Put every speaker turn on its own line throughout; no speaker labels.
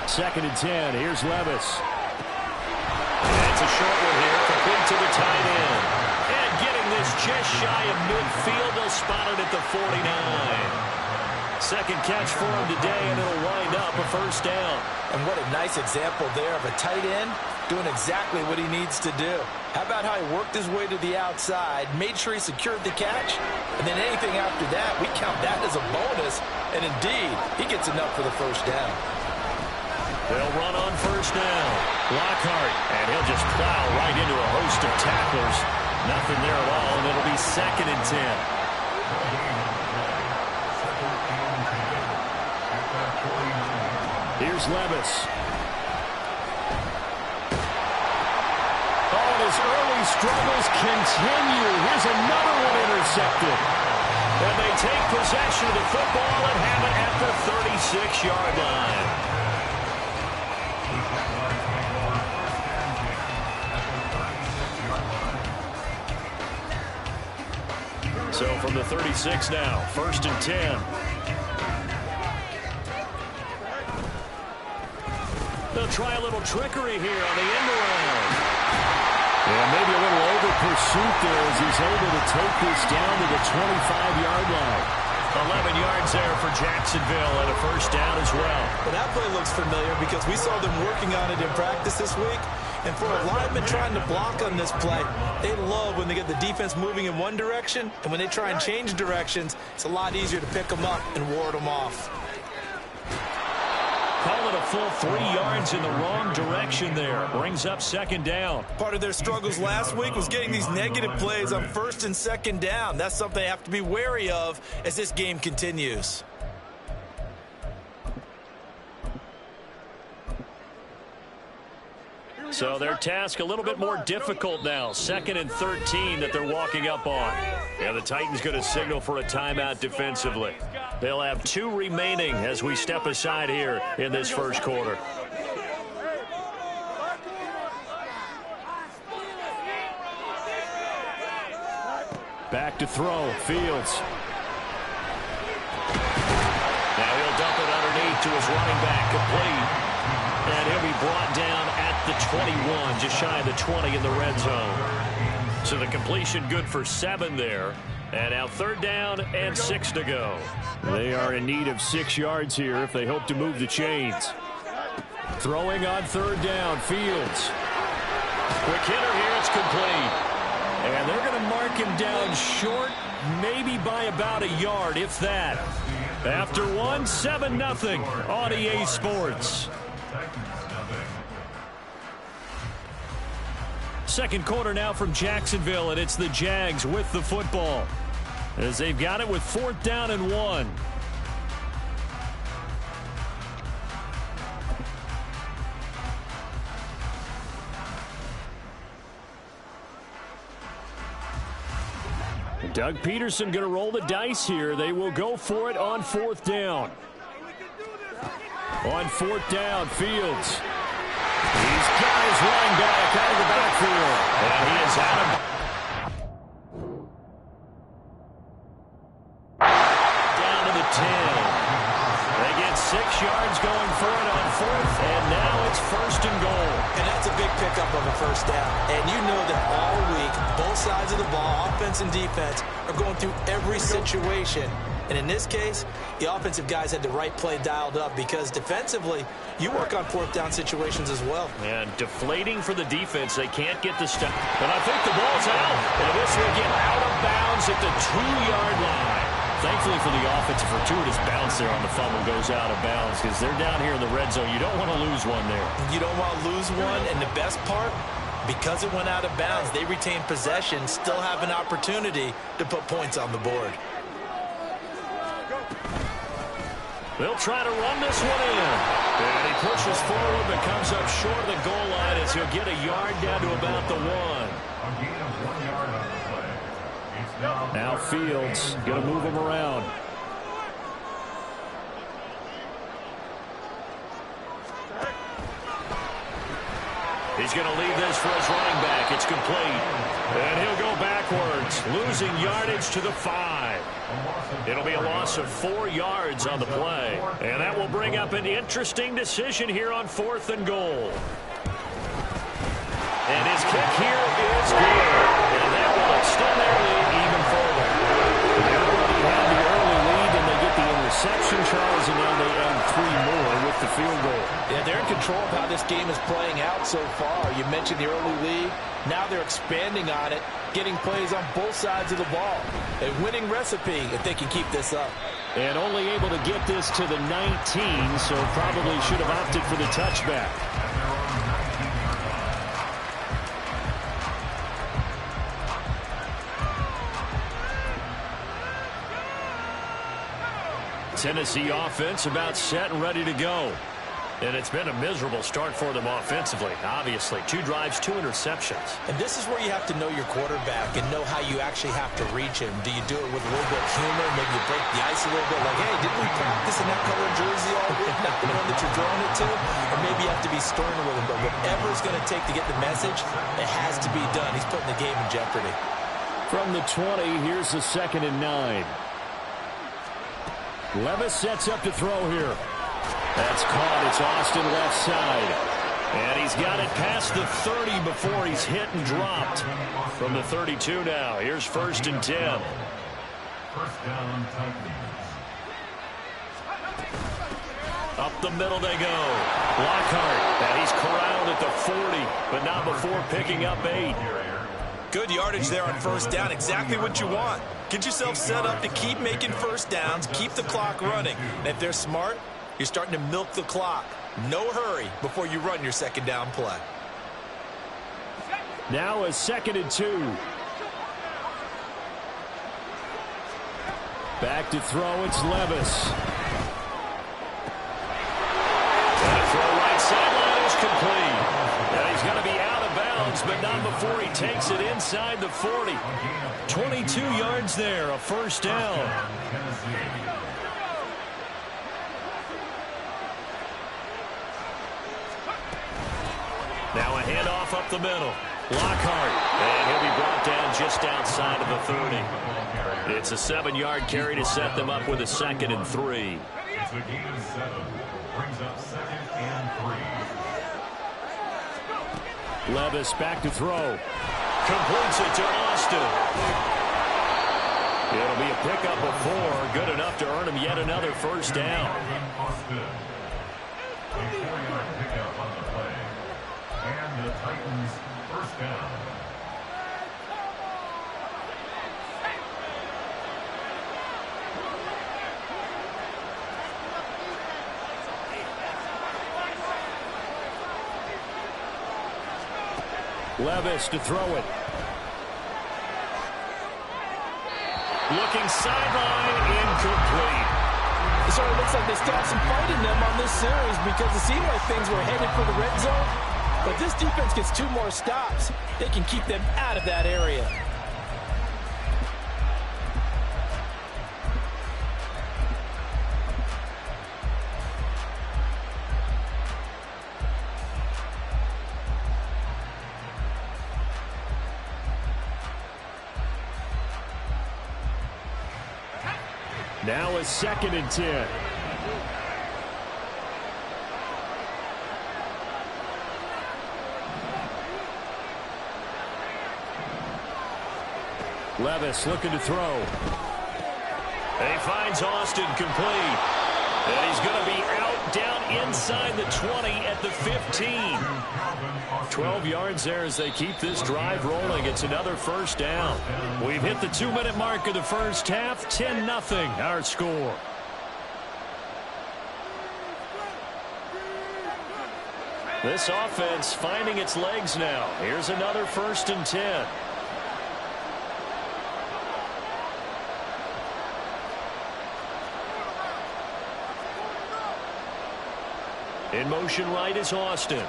2nd and 10. Here's Levis.
That's a short one here, complete to the tight end. And getting this just shy of midfield, they'll spot it at the 49. Second catch for him today, and it'll wind up a first down.
And what a nice example there of a tight end doing exactly what he needs to do. How about how he worked his way to the outside, made sure he secured the catch, and then anything after that, we count that as a bonus. And indeed, he gets enough for the first down.
They'll run on first down. Lockhart, and he'll just plow right into a host of tacklers. Nothing there at all, and it'll be 2nd and 10.
Here's Levis. Oh, and his early struggles continue. Here's another one intercepted.
And they take possession of the football and have it at the 36-yard line. So from the 36 now, 1st and 10. They'll try a little trickery here on the end around.
Yeah, maybe a little over pursuit there as he's able to take this down to the 25-yard line.
11 yards there for Jacksonville and a first down as well.
Well, that play looks familiar because we saw them working on it in practice this week. And for a lineman trying to block on this play, they love when they get the defense moving in one direction. And when they try and change directions, it's a lot easier to pick them up and ward them off.
Call it a full 3 yards in the wrong direction there. Brings up 2nd down.
Part of their struggles last week was getting these negative plays on 1st and 2nd down. That's something they have to be wary of as this game continues.
So their task a little bit more difficult now. 2nd and 13 that they're walking up on. Yeah, the Titans going to signal for a timeout defensively. They'll have 2 remaining as we step aside here in this first quarter.
Back to throw, Fields.
Now he'll dump it underneath to his running back, complete. And he'll be brought down at the 21, just shy of the 20 in the red zone. So the completion good for 7 there. And now 3rd down and 6 to go.
They are in need of 6 yards here if they hope to move the chains. Throwing on 3rd down, Fields.
Quick hitter here, it's complete.
And they're going to mark him down short, maybe by about a yard, if that. After 1, 7-0 on EA Sports. Second quarter now from Jacksonville, and it's the Jags with the football as they've got it with 4th down and 1. Doug Peterson going to roll the dice here. They will go for it on 4th down. On 4th down, Fields. He's got his running back out of the backfield.
And he is out of down to the 10. They get 6 yards going for it on 4th, and now it's 1st and goal.
And that's a big pickup of a first down. And you know that all week, both sides of the ball, offense and defense, are going through every situation. And in this case, the offensive guys had the right play dialed up because defensively, you work on 4th down situations as well.
And deflating for the defense. They can't get the stop. But I think the ball's out. And this will get out of bounds at the 2-yard line.
Thankfully for the offense, a fortuitous bounce there on the fumble goes out of bounds because they're down here in the red zone. You don't want to lose one there.
You don't want to lose one. And the best part, because it went out of bounds, they retain possession, still have an opportunity to put points on the board.
They'll try to run this one in. And he pushes forward but comes up short of the goal line as he'll get a yard down to about the 1.
Now Fields going to move him around.
He's going to leave this for his running back. It's complete.
And he'll go backwards, losing yardage to the 5. It'll be a loss of 4 yards on the play. And that will bring up an interesting decision here on 4th and goal. And his kick here is good. And that will extend their lead even further. They already have the early lead, and they get the interception, Charles, and now they add 3 more with the field goal.
Yeah, they're in control of how this game is playing out so far. You mentioned the early lead. Now they're expanding on it, getting plays on both sides of the ball. A winning recipe if they can keep this up.
And only able to get this to the 19, so probably should have opted for the touchback. Tennessee offense about set and ready to go. And it's been a miserable start for them offensively, obviously. 2 drives, 2 interceptions.
And this is where you have to know your quarterback and know how you actually have to reach him. Do you do it with a little bit of humor? Maybe you break the ice a little bit, like, hey, didn't we practice in that color jersey all week? Not the one that you're throwing it to? Or maybe you have to be stern with him. But whatever it's going to take to get the message, it has to be done. He's putting the game in jeopardy.
From the 20, here's the 2nd and 9. Levis sets up to throw here. That's caught. It's Austin left side. And he's got it past the 30 before he's hit and dropped. From the 32 now. Here's 1st and 10. Up the middle they go. Lockhart. And he's corralled at the 40, but not before picking up 8.
Good yardage there on 1st down. Exactly what you want. Get yourself set up to keep making 1st downs, keep the clock running. And if they're smart, you're starting to milk the clock. No hurry before you run your 2nd down play.
Now a 2nd and 2. Back to throw, it's Levis. And a throw right sideline is complete. And he's going to be out of bounds, but not before he takes it inside the 40. 22 yards there, a 1st down. Now a handoff up the middle. Lockhart. And he'll be brought down just outside of the 30. It's a 7-yard carry to set them up with a 2nd and 3.
It's a gain of 7. Brings up 2nd and 3.
Levis back to throw. Completes it to Austin. It'll be a pickup of 4. Good enough to earn him yet another 1st down.
Austin. A 4-yard pickup on the play. And the Titans 1st down.
Levis to throw it. Looking sideline, incomplete.
So it looks like they still have some fight in them on this series because it seemed like things were headed for the red zone. But this defense gets 2 more stops. They can keep them out of that area.
Now a 2nd and 10. Levis looking to throw. And he finds Austin complete. And he's going to be out down inside the 20 at the 15. 12 yards there as they keep this drive rolling. It's another 1st down. We've hit the 2-minute mark of the 1st half. 10-0 our score. This offense finding its legs now. Here's another 1st and 10. In motion right is Austin.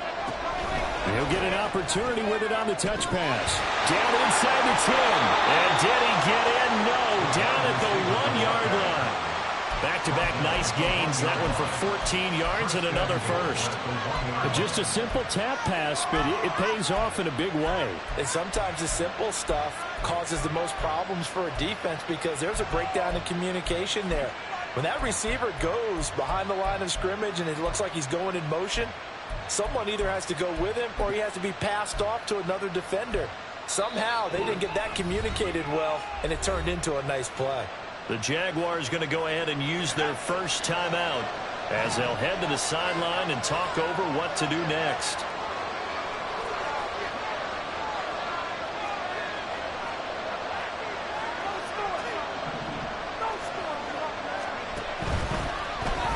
He'll get an opportunity with it on the touch pass. Down inside the 10. And did he get in? No. Down at the 1-yard line.
Back-to-back nice gains. That one for 14 yards and another first.
Just a simple tap pass, but it pays off in a big way.
And sometimes the simple stuff causes the most problems for a defense because there's a breakdown in communication there. When that receiver goes behind the line of scrimmage and it looks like he's going in motion, someone either has to go with him or he has to be passed off to another defender. Somehow they didn't get that communicated well, and it turned into a nice play.
The Jaguars going to go ahead and use their first timeout as they'll head to the sideline and talk over what to do next.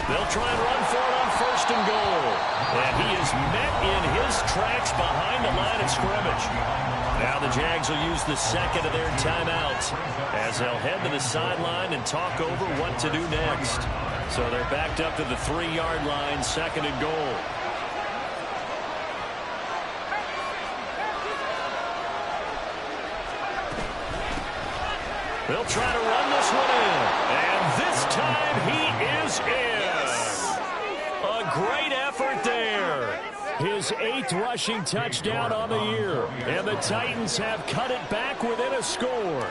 They'll try and run for it on 1st and goal. And he is met in his tracks behind the line of scrimmage. Now the Jags will use the second of their timeouts as they'll head to the sideline and talk over what to do next. So they're backed up to the 3-yard line, 2nd and goal. They'll try to run this one in. And this time he is in. A great effort there.
His 8th rushing touchdown on the year. And the Titans have cut it back within a score.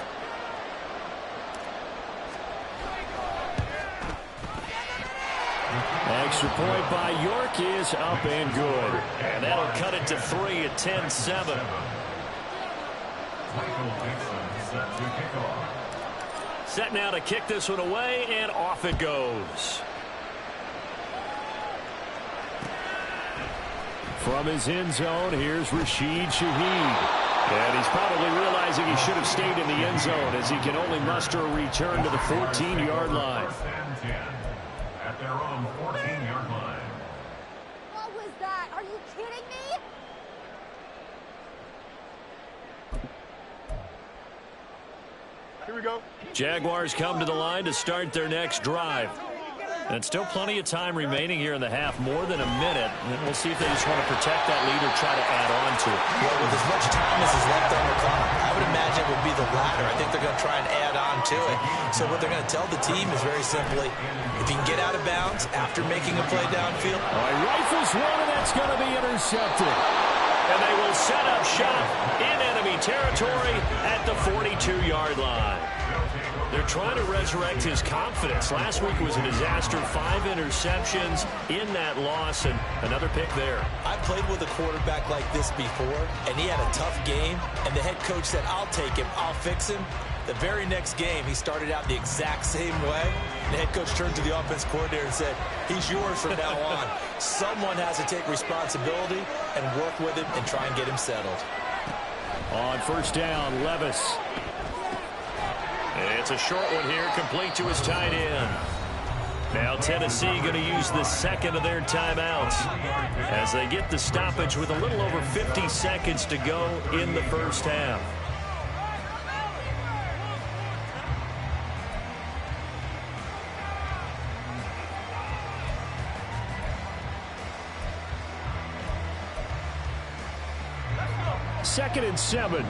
Extra point by York is up and good.
And that'll cut it to 3 at 10-7. Set now to kick this one away, and off it goes.
From his end zone, here's Rashid Shaheed. And he's probably realizing he should have stayed in the end zone as he can only muster a return to the 14-yard line.
At their own 14-yard line.
What was that? Are you kidding me?
Here we go.
Jaguars come to the line to start their next drive. And still plenty of time remaining here in the half, more than a minute. And we'll see if they just want to protect that lead or try to add on to it.
Well, with as much time as is left on the clock, I would imagine it would be the latter. I think they're going to try and add on to it. So what they're going to tell the team is very simply, if you can get out of bounds after making a play downfield.
All right, rifles one, and that's going to be intercepted.
And they will set up shop in enemy territory at the 42-yard line. They're trying to resurrect his confidence. Last week was a disaster. 5 interceptions in that loss, and another pick there.
I've played with a quarterback like this before, and he had a tough game, and the head coach said, I'll take him, I'll fix him. The very next game, he started out the exact same way. The head coach turned to the offense coordinator and said, he's yours from now on. Someone has to take responsibility and work with him and try and get him settled.
On 1st down, Levis.
It's a short one here, complete to his tight end. Now Tennessee going to use the second of their timeouts as they get the stoppage with a little over 50 seconds to go in the first half.
Second and 7.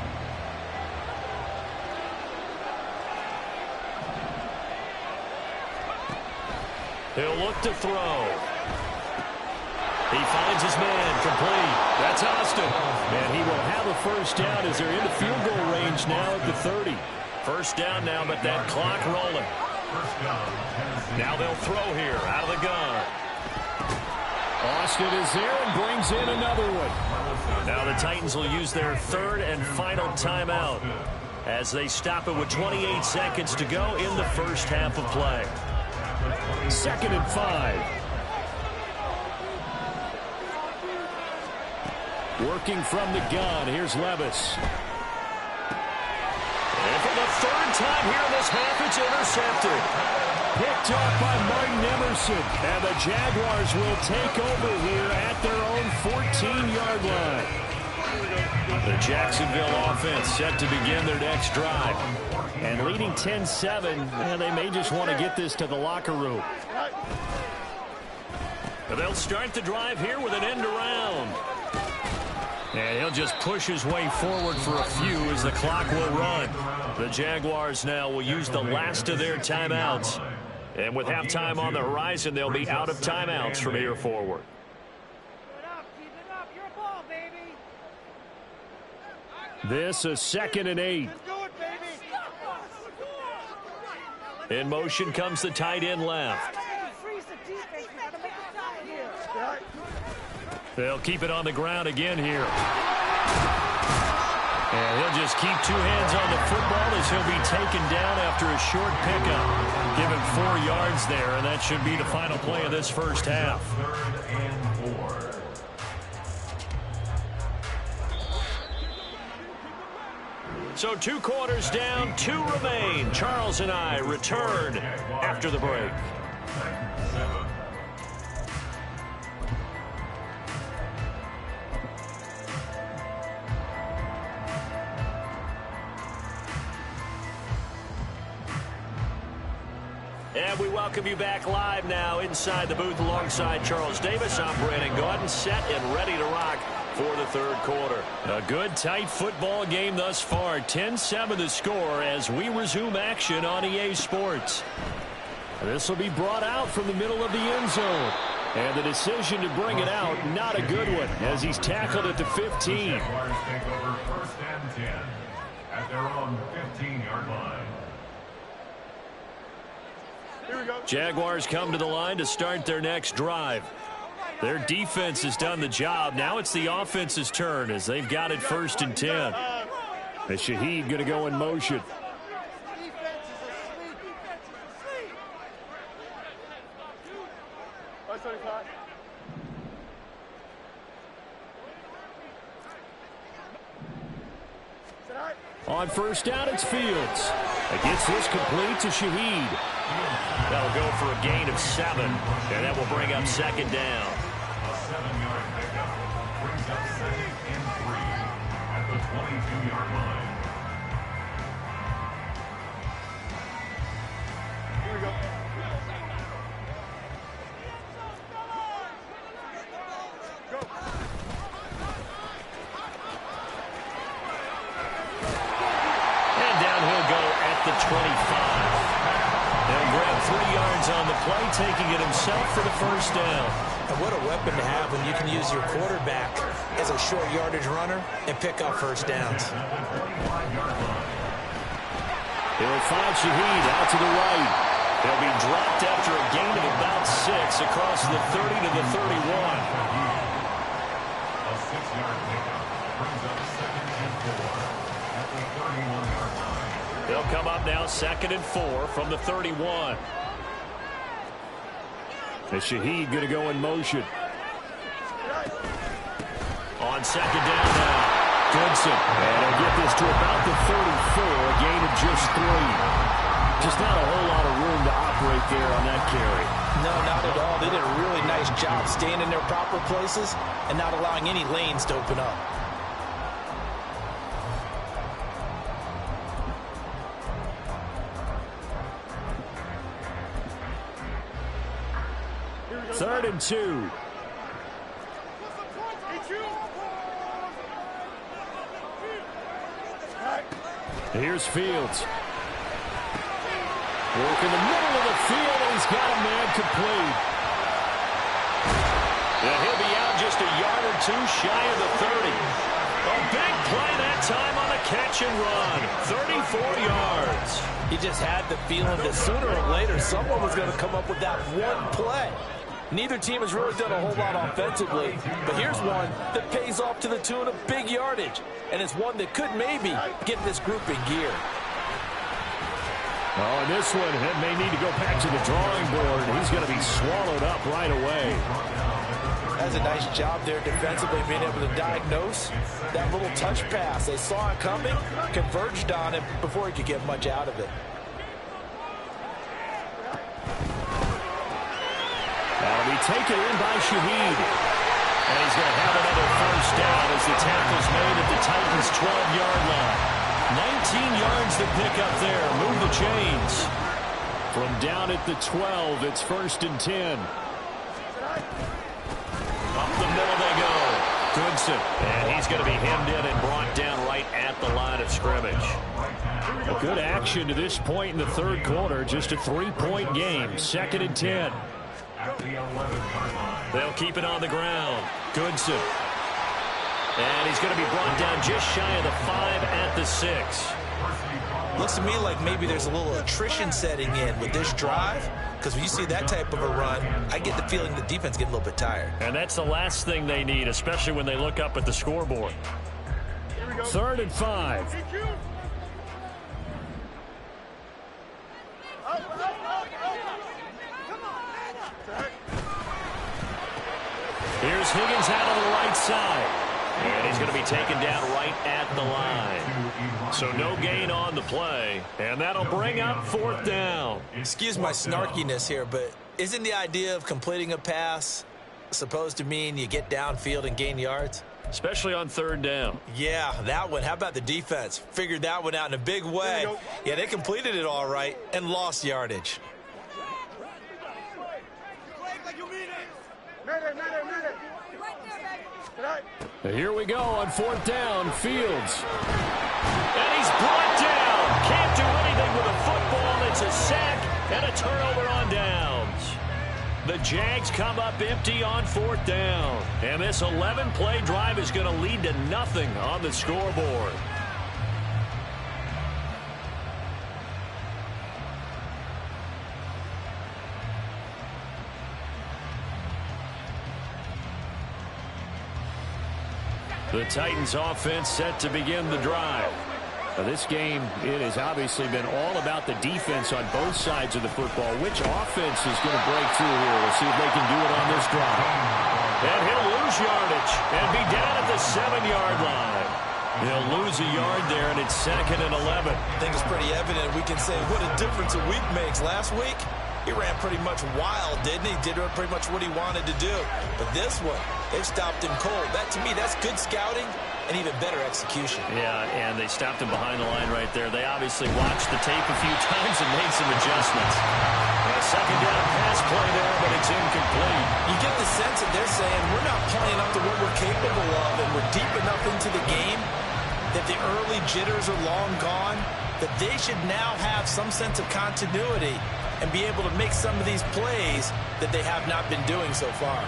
He'll look to throw. He finds his man, complete. That's Austin.
And he will have a first down as they're in the field goal range now at the 30.
First down now, but that clock rolling. Now they'll throw here out of the gun.
Austin is there and brings in another one.
Now the Titans will use their third and final timeout as they stop it with 28 seconds to go in the first half of play.
Second and 5. Working from the gun. Here's Levis.
And for the third time here in this half, it's intercepted.
Picked off by Martin Emerson. And the Jaguars will take over here at their own 14-yard line.
The Jacksonville offense set to begin their next drive.
And leading 10-7, and they may just want to get this to the locker room.
They'll start the drive here with an end around. And he'll just push his way forward for a few as the clock will run. The Jaguars now will use the last of their timeouts And with halftime on the horizon, they'll be out of timeouts from here forward.
Keep it up. You're a ball, baby.
This is 2nd and 8.
Let's do it, baby.
In motion comes the tight end left.
Freeze the defense. We gotta make a stop here.
They'll keep it on the ground again here. And he'll just keep 2 hands on the football as he'll be taken down after a short pickup. Give him 4 yards there, and that should be the final play of this first half.
3rd and 4.
So 2 quarters down, 2 remain. Charles and I return after the break. And we welcome you back live now inside the booth alongside Charles Davis. I'm Brandon Gaudin, set and ready to rock for the 3rd quarter. A good, tight football game thus far. 10-7 the score as we resume action on EA Sports. This will be brought out from the middle of the end zone. And the decision to bring it out, not a good one, as he's tackled at the 15.
Jaguars take over 1st and 10 at their own 15-yard line.
Here we go.
Jaguars come to the line to start their next drive. Their defense has done the job. Now it's the offense's turn as they've got it 1st and 10. And Shaheed going to go in motion. On 1st down, it's Fields. It gets this complete to Shaheed. That'll go for a gain of 7, and that will bring up 2nd down.
A 7-yard pickup brings up 2nd and 3 at the 22-yard line.
Here we go. Go.
And down he'll go at the 25. They'll grab 3 yards on the play, taking it himself for the 1st down.
And what a weapon to have when you can use your quarterback as a short yardage runner and pick up 1st downs.
He'll find Shaheed out to the right. He'll be dropped after a gain of about 6 across the 30 to the 31.
A 6-yard pickup brings up 2nd and 4 at the 31-yard line.
They'll come up now 2nd and 4 from the 31. And Shaheed going to go in motion. On 2nd down now, Goodson. And he'll get this to about the 34, a gain of just 3. Just not a whole lot of room to operate there on that carry.
No, not at all. They did a really nice job staying in their proper places and not allowing any lanes to open up.
Third and 2. Here's Fields. Work in the middle of the field, and he's got a man complete. And he'll be out just a yard or 2 shy of the 30. A big play that time on a catch and run. 34 yards.
You just had the feeling that sooner or later someone was going to come up with that one play. Neither team has really done a whole lot offensively, but here's one that pays off to the tune of big yardage, and it's one that could maybe get this group in gear.
Oh, and this one may need to go back to the drawing board. He's going to be swallowed up right away.
That's a nice job there defensively, being able to diagnose that little touch pass. They saw it coming, converged on it before he could get much out of it.
That'll be taken in by Shaheed. And he's going to have another 1st down as the tackle's made at the Titans' 12-yard line. 19 yards to pick up there. Move the chains. From down at the 12, it's 1st and 10. Up the middle they go. Goodson. And he's going to be hemmed in and brought down right right at the line of scrimmage.
A good action to this point in the third quarter. Just a 3-point game. 2nd and 10.
They'll keep it on the ground. Goodson. And he's going to be brought down just shy of the 5 at the 6.
Looks to me like maybe there's a little attrition setting in with this drive, because when you see that type of a run, I get the feeling the defense getting a little bit tired.
And that's the last thing they need, especially when they look up at the scoreboard.
3rd and 5.
Here's Higgins out on the right side. And he's going to be taken down right at the line. So no gain on the play. And that'll bring up 4th down.
Excuse my snarkiness here, but isn't the idea of completing a pass supposed to mean you get downfield and gain yards?
Especially on 3rd down.
Yeah, that one. How about the defense? Figured that one out in a big way. Yeah, they completed it all right and lost yardage.
Here we go on 4th down. Fields.
And he's brought down. Can't do anything with a football. It's a sack and a turnover on downs. The Jags come up empty on 4th down. And this 11-play drive is going to lead to nothing on the scoreboard. The Titans offense set to begin the drive.
This game, it has obviously been all about the defense on both sides of the football. Which offense is going to break through here? We'll see if they can do it on this drive.
And he'll lose yardage and be down at the 7-yard line. He'll lose a yard there, and it's 2nd and 11.
I think it's pretty evident. We can say what a difference a week makes. Last week, he ran pretty much wild, didn't he? Did pretty much what he wanted to do. But this one, they've stopped him cold. That, to me, that's good scouting and even better execution.
Yeah, and they stopped him behind the line right there. They obviously watched the tape a few times and made some adjustments. A 2nd down pass play there, but it's incomplete.
You get the sense that they're saying we're not playing up to what we're capable of, and we're deep enough into the game that the early jitters are long gone, that they should now have some sense of continuity and be able to make some of these plays that they have not been doing so far.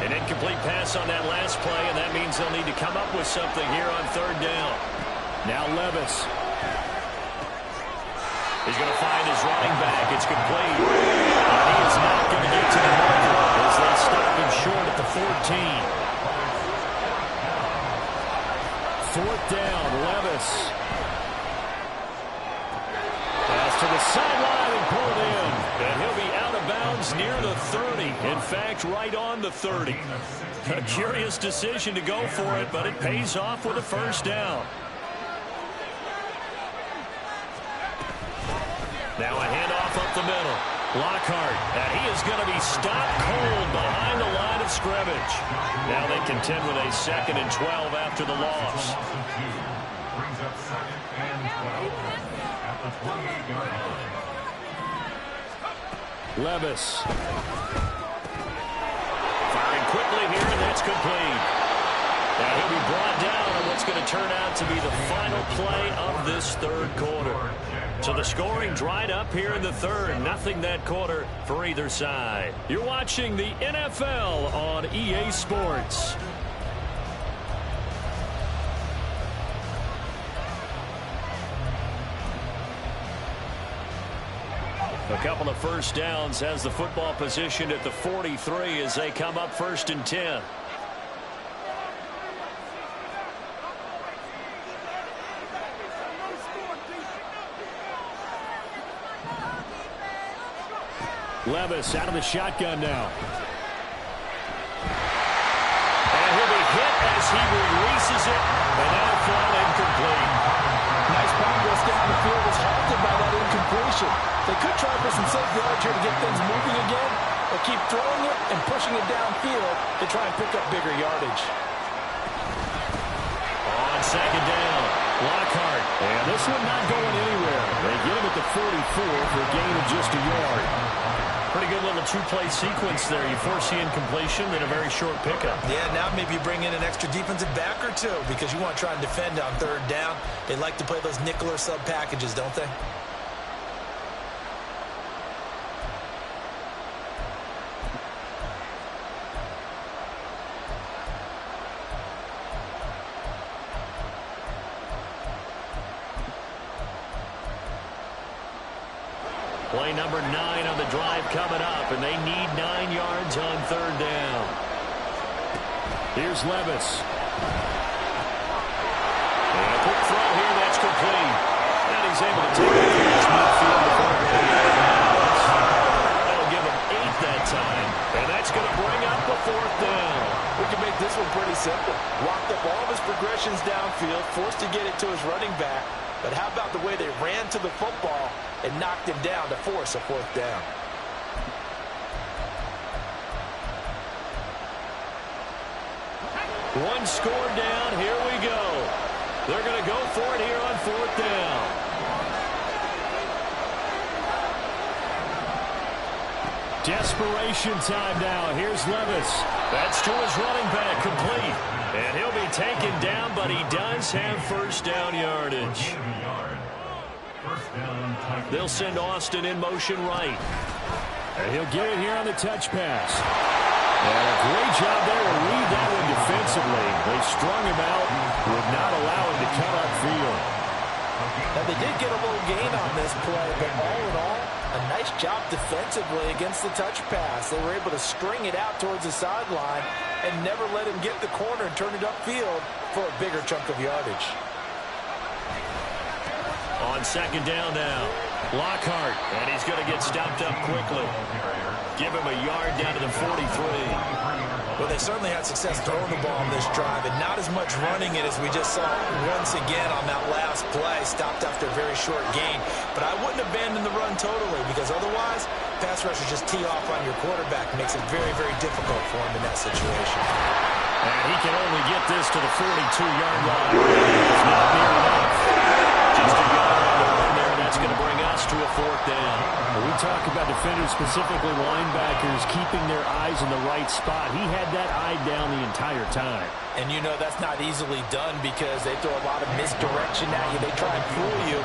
An incomplete pass on that last play, and that means they'll need to come up with something here on 3rd down.
Now Levis.
He's going to find his running back. It's complete. And he is not going to get to the marker as they stop him short at the 14.
4th down, Levis. Pass to the sideline and pulled in.
And he'll be out of bounds near the 30. In fact, right on the 30. A curious decision to go for it, but it pays off with a 1st down. Now a handoff up the middle. Lockhart, and he is going to be stopped cold behind the line of scrimmage. Now they contend with a 2nd and 12 after the loss.
Brings up 2nd and 12 at the 28-yard line.
Levis.
Firing quickly here, and that's complete. Now he'll be brought down on what's going to turn out to be the final play of this 3rd quarter. So the scoring dried up here in the 3rd. Nothing that quarter for either side. You're watching the NFL on EA Sports. A couple of 1st downs has the football positioned at the 43 as they come up 1st and 10.
Levis out of the shotgun now.
And he'll be hit as he releases it, and that'll fall incomplete.
Nice progress down the field was halted by that incompletion. They could try for some safe yards here to get things moving again, or keep throwing it and pushing it downfield to try and pick up bigger yardage.
On 2nd down, Lockhart.
And this one not going anywhere. They get him at the 44 for a gain of just a yard.
Pretty good little two-play sequence there. You force the incompletion, then a very short pickup.
Yeah, now maybe you bring in an extra defensive back or two because you want to try and defend on third down. They like to play those nickel or sub packages, don't they?
Play number 9 on the drive coming up, and they need 9 yards on third down. Here's Levis. And a quick throw here, that's complete. And he's able to take it across midfield before going out. That'll give him 8 that time, and that's going to bring up the fourth down.
We can make this one pretty simple. Locked up all of his progressions downfield, forced to get it to his running back. But how about the way they ran to the football and knocked him down to force a fourth down?
One score down. Here we go. They're going to go for it here on fourth down. Desperation time now. Here's Levis. That's to his running back, complete. And he'll be taken down, but he does have first down yardage. They'll send Austin in motion right. And he'll get it here on the touch pass. And a great job there to read that one defensively. They strung him out, would not allow him to cut upfield.
Now, they did get a little gain on this play, but all in all, a nice job defensively against the touch pass. They were able to string it out towards the sideline and never let him get the corner and turn it upfield for a bigger chunk of yardage.
On second down now, Lockhart, and he's going to get stopped up quickly. Give him a yard down to the 43.
Well, they certainly had success throwing the ball on this drive, and not as much running it as we just saw once again on that last play. Stopped after a very short gain. But I wouldn't abandon the run totally, because otherwise, pass rushers just tee off on your quarterback. It makes it very, very difficult for him in that situation.
And he can only get this to the 42-yard line. It's not near enough. Just a yard on the run there, and that's going to bring us to a fourth down. When we talk about defenders, specifically linebackers, keeping their eyes in the right spot, he had that eye down the entire time.
And you know that's not easily done because they throw a lot of misdirection at you. They try and fool you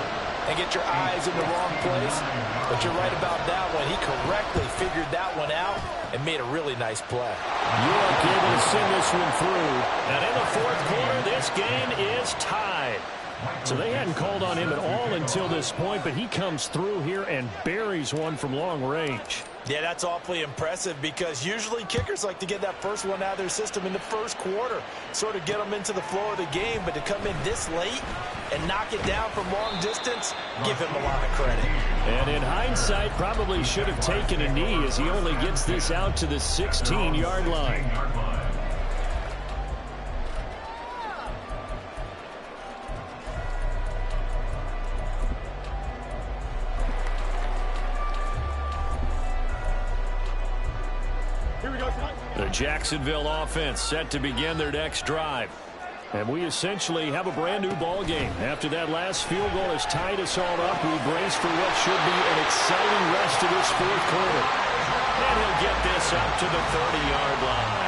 and get your eyes in the wrong place. But you're right about that one. He correctly figured that one out and made a really nice play.
York able to send this one through. And in the fourth quarter, this game is tied. So they hadn't called on him at all until this point, but he comes through here and buries one from long range.
Yeah, that's awfully impressive because usually kickers like to get that first one out of their system in the first quarter, sort of get them into the flow of the game, but to come in this late and knock it down from long distance, give him a lot of credit.
And in hindsight, probably should have taken a knee as he only gets this out to the 16-yard line. The Jacksonville offense set to begin their next drive. And we essentially have a brand new ball game. After that last field goal has tied us all up, we brace for what should be an exciting rest of this fourth quarter. And he'll get this up to the 30-yard line.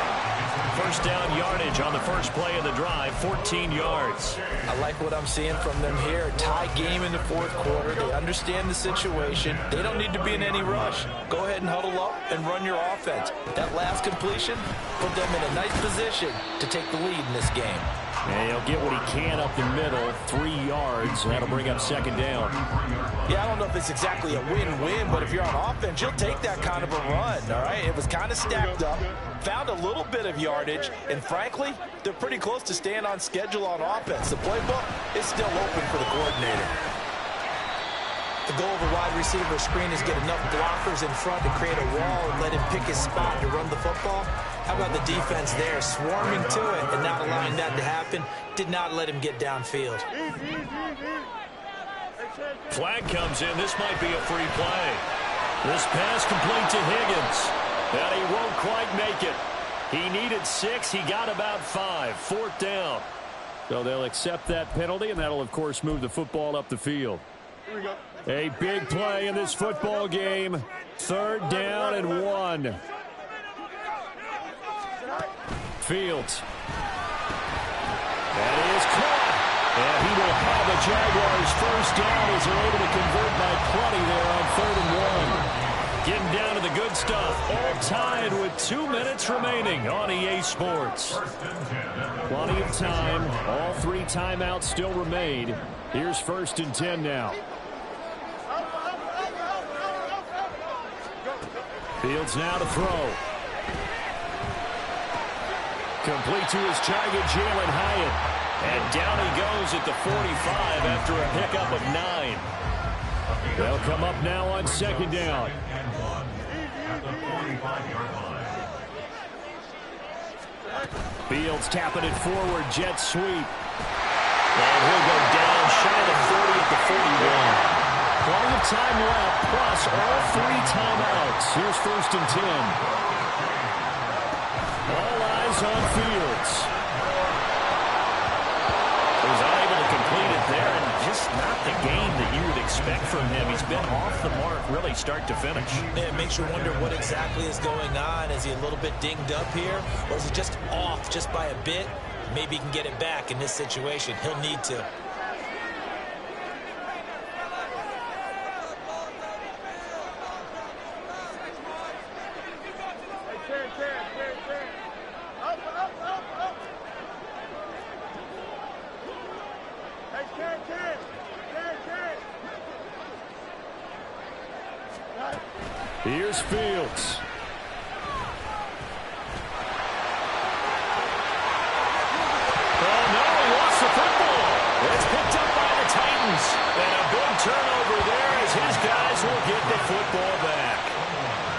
First down yardage on the first play of the drive, 14 yards.
I like what I'm seeing from them here. Tie game in the fourth quarter. They understand the situation. They don't need to be in any rush. Go ahead and huddle up and run your offense. That last completion put them in a nice position to take the lead in this game.
And he'll get what he can up the middle, 3 yards. That'll bring up second down.
Yeah, I don't know if it's exactly a win-win, but if you're on offense, you'll take that kind of a run, all right? It was kind of stacked up, found a little bit of yardage, and frankly, they're pretty close to staying on schedule on offense. The playbook is still open for the coordinator. The goal of a wide receiver screen is get enough blockers in front to create a wall and let him pick his spot to run the football. How about the defense there, swarming to it and not allowing that to happen? Did not let him get downfield.
Flag comes in. This might be a free play. This pass complete to Higgins. And he won't quite make it. He needed 6. He got about 5. Fourth down. So they'll accept that penalty, and that'll, of course, move the football up the field.
Here we go.
A big play in this football game. 3rd down and 1. Fields. That is caught. And he will have the Jaguars first down as they're able to convert by plenty there on 3rd and 1. Getting down to the good stuff. All tied with 2 minutes remaining on EA Sports. Plenty of time. All 3 timeouts still remain. Here's 1st and 10 now. Fields now to throw. Complete to his target, Jalen Hyatt. And down he goes at the 45 after a pickup of 9. They'll come up now on 2nd down. Fields tapping it forward, jet sweep. And he'll go down shy of the 40 at the 41. Plenty of time left, plus all 3 timeouts. Here's 1st and 10. All eyes on Fields. He was unable to complete it there, and just not the game that you would expect from him. He's been off the mark, really, start to finish.
It makes you wonder what exactly is going on. Is he a little bit dinged up here, or is he just off just by a bit? Maybe he can get it back in this situation. He'll need to.
Here's Fields. Oh, no, he lost the football. It's picked up by the Titans. And a big turnover there as his guys will get the football back.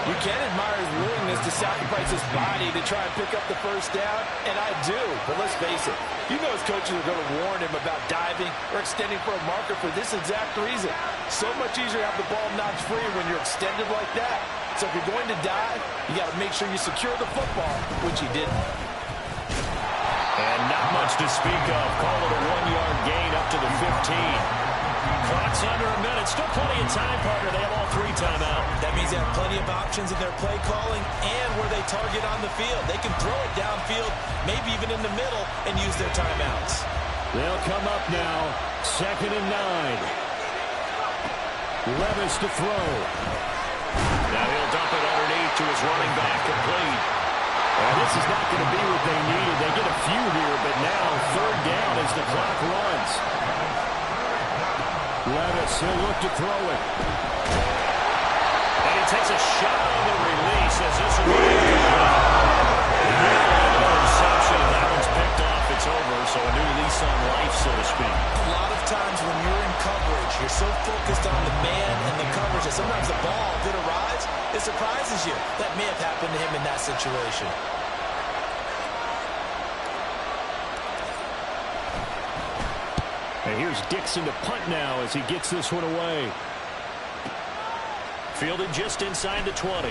You can admire his willingness to sacrifice his body to try and pick up the first down, and I do. But let's face it, you know his coaches are going to warn him about diving or extending for a marker for this exact reason. So much easier to have the ball knocked free when you're extended like that. So if you're going to dive, you got to make sure you secure the football, which he didn't.
And not much to speak of. Call it a 1-yard gain up to the 15. Clock's under a minute. Still plenty of time, partner. They have all 3 timeout.
That means they have plenty of options in their play calling and where they target on the field. They can throw it downfield, maybe even in the middle, and use their timeouts.
They'll come up now. 2nd and 9. Levis to throw. Now he'll dump it underneath to his running back, complete. And this is not going to be what they needed. They get a few here, but now 3rd down as the clock runs. Levis, he'll look to throw it. And he takes a shot on the release as this will be interception. That one's picked off. It's over, so a new lease on life, so to speak.
A lot of times when you're in coverage, you're so focused on the man and the coverage that sometimes the ball, if it arrives, it surprises you. That may have happened to him in that situation.
And here's Dixon to punt now as he gets this one away. Fielded just inside the 20.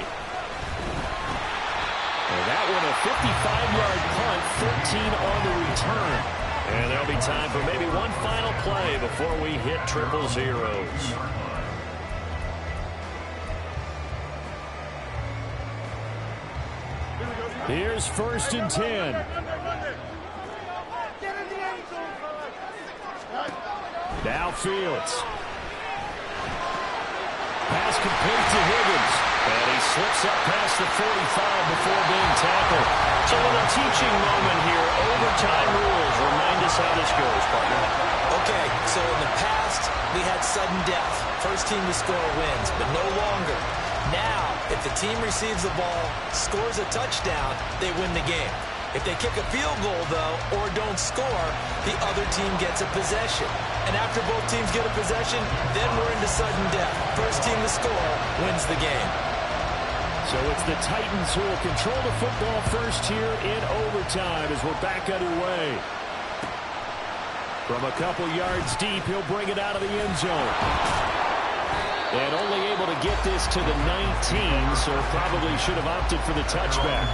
And that one a 55-yard punt, 13 on the return. And there'll be time for maybe one final play before we hit 000. Here's 1st and 10. Now Fields. Pass complete to Higgins. And he slips up past the 45 before being tackled. So a little teaching moment here. Overtime rules. Remind us how this goes, partner.
Okay, so in the past, we had sudden death. First team to score wins, but no longer. Now, if the team receives the ball, scores a touchdown, they win the game. If they kick a field goal, though, or don't score, the other team gets a possession. And after both teams get a possession, then we're into sudden death. First team to score wins the game.
So it's the Titans who will control the football first here in overtime as we're back underway. From a couple yards deep, he'll bring it out of the end zone. And only able to get this to the 19, so probably should have opted for the touchback.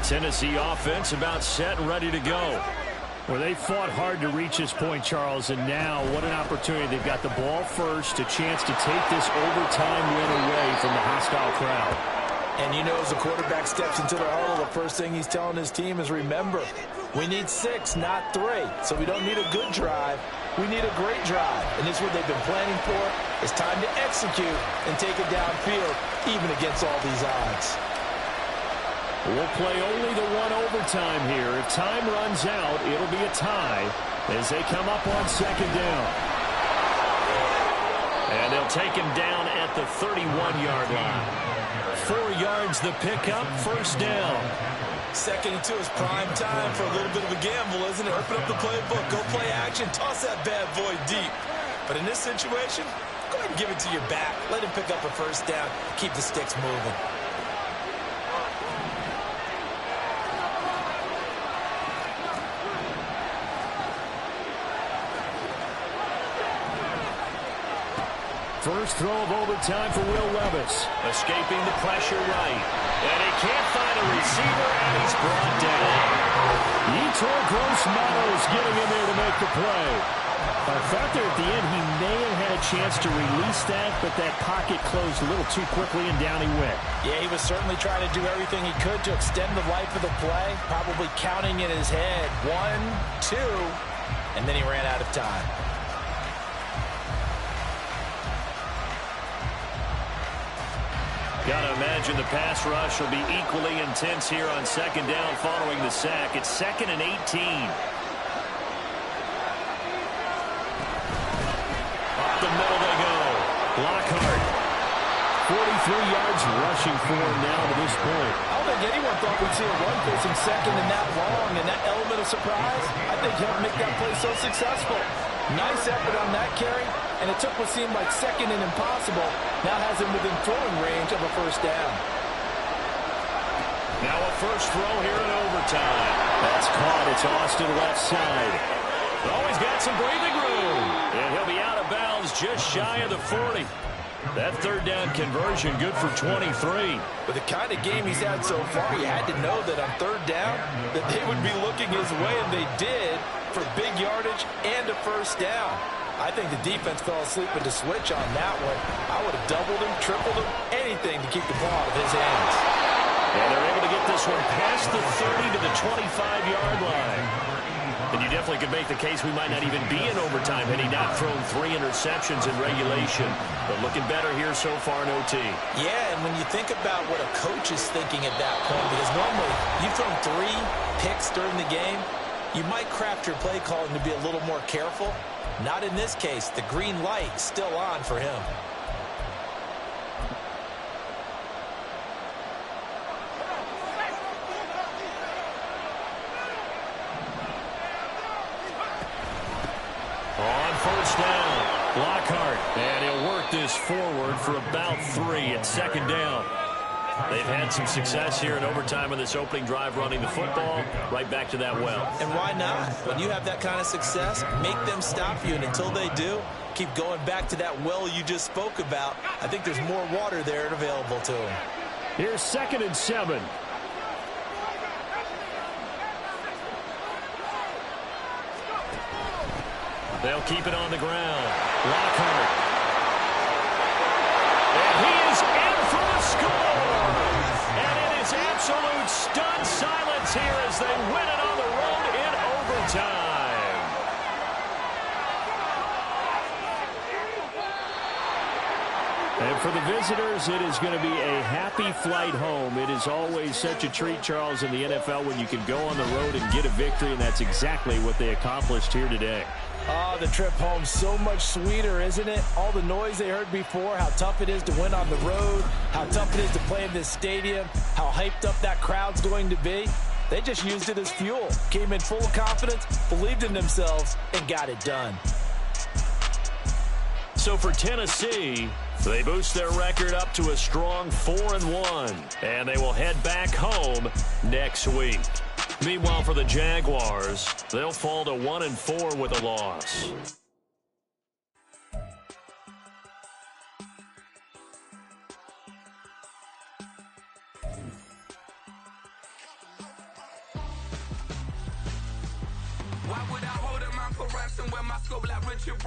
Tennessee offense about set and ready to go.
Well, they fought hard to reach this point, Charles, and now what an opportunity. They've got the ball first, a chance to take this overtime win away from the hostile crowd.
And you know, as the quarterback steps into the huddle, the first thing he's telling his team is, remember, we need 6, not 3. So we don't need a good drive. We need a great drive. And this is what they've been planning for. It's time to execute and take it downfield, even against all these odds.
We'll play only the one overtime here. If time runs out, it'll be a tie as they come up on second down.
And they'll take him down at the 31-yard line. 4 yards the pickup, first down.
2nd and 2 is prime time for a little bit of a gamble, isn't it? Open up the playbook, go play action, toss that bad boy deep. But in this situation, go ahead and give it to your back. Let him pick up a first down, keep the sticks moving.
First throw of overtime for Will Levis.
Escaping the pressure right. And he can't find a receiver, and he's brought down.
Yetur Gross-Matos getting in there to make the play. I thought there at the end he may have had a chance to release that, but that pocket closed a little too quickly, and down he went.
Yeah, he was certainly trying to do everything he could to extend the life of the play, probably counting in his head 1, 2, and then he ran out of time.
Got to imagine the pass rush will be equally intense here on second down following the sack. It's 2nd and 18. Up the middle they go. Lockhart.
43 yards rushing for him now to this point.
I don't think anyone thought we'd see a run facing second and that long, and that element of surprise, I think helped make that play so successful. Nice effort on that carry, and it took what seemed like second and impossible, now has him within throwing range of a first down.
Now a first throw here in overtime.
That's caught. It's Austin left side.
Oh, he's got some breathing room. And he'll be out of bounds just shy of the 40. That third down conversion good for 23.
With the kind of game he's had so far, you had to know that on third down that they would be looking his way, and they did, for big yardage and a first down. I think the defense fell asleep at the switch on that one. I would have doubled him, tripled him, anything to keep the ball out of his hands.
And they're able to get this one past the 30 to the 25-yard line. And you definitely could make the case we might not even be in overtime had he not thrown 3 interceptions in regulation. But looking better here so far in OT.
Yeah, and when you think about what a coach is thinking at that point, because normally you've thrown 3 picks during the game, you might craft your play calling to be a little more careful. Not in this case. The green light still on for him.
On first down, Lockhart. And he'll work this forward for about 3 at second down. They've had some success here in overtime in this opening drive running the football. Right back to that well.
And why not? When you have that kind of success, make them stop you. And until they do, keep going back to that well you just spoke about. I think there's more water there and available to them.
Here's 2nd and 7.
They'll keep it on the ground. Lockhart. And he is in for the score. And it is absolute stunned silence here as they win it on the road in overtime.
And for the visitors, it is going to be a happy flight home. It is always such a treat, Charles, in the NFL when you can go on the road and get a victory, and that's exactly what they accomplished here today.
Oh, the trip home so much sweeter, isn't it? All the noise they heard before, how tough it is to win on the road, how tough it is to play in this stadium, how hyped up that crowd's going to be. They just used it as fuel, came in full of confidence, believed in themselves, and got it done.
So for Tennessee, they boost their record up to a strong 4-1, and they will head back home next week. Meanwhile, for the Jaguars, they'll fall to 1-4 with a loss.
messing with my scope like Richard.